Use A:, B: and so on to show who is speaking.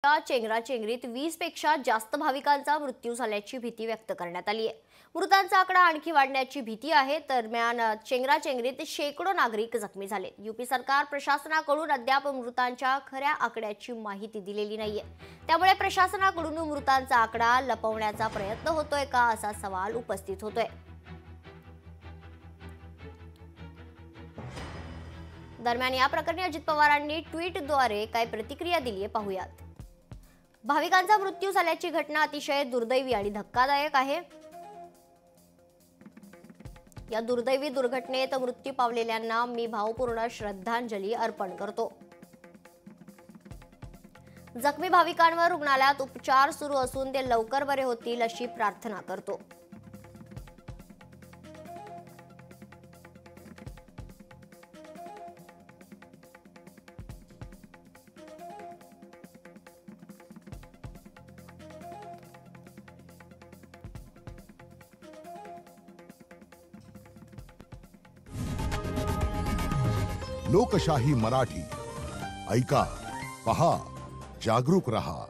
A: या चेंगराचेंगरीत 20 पेक्षा जास्त भाविकांचा मृत्यू झाल्याची भीती व्यक्त करण्यात आली आहे। मृतांचा आकडा आणखी वाढण्याची भीती आहे। दरम्यान चेंगराचेंगरीत शेकडो नागरिक जखमी झाले। यूपी सरकार प्रशासनाकडून अद्याप मृतांच्या खऱ्या आकड्याची माहिती दिलेली नाहीये। त्यामुळे प्रशासनाकडून मृतांचा आकडा लपवण्याचा प्रयत्न होतोय का असा सवाल उपस्थित होतोय। दरम्यान या प्रकरणी अजित पवारांनी ट्विटद्वारे काय प्रतिक्रिया दिली आहे पाहूयात। भाविकांचा मृत्यू झाल्याची घटना अतिशय दुर्दैवी आणि धक्कादायक आहे। या दुर्दैवी दुर्घटनेत मृत्यू पावलेल्यांना मी भावपूर्ण श्रद्धांजली अर्पण करतो। जखमी भाविकांवर रुग्णालयात उपचार सुरू असून ते लवकर बरे होतील अशी प्रार्थना करतो।
B: लोकशाही मराठी ऐका, पहा, जागरूक रहा।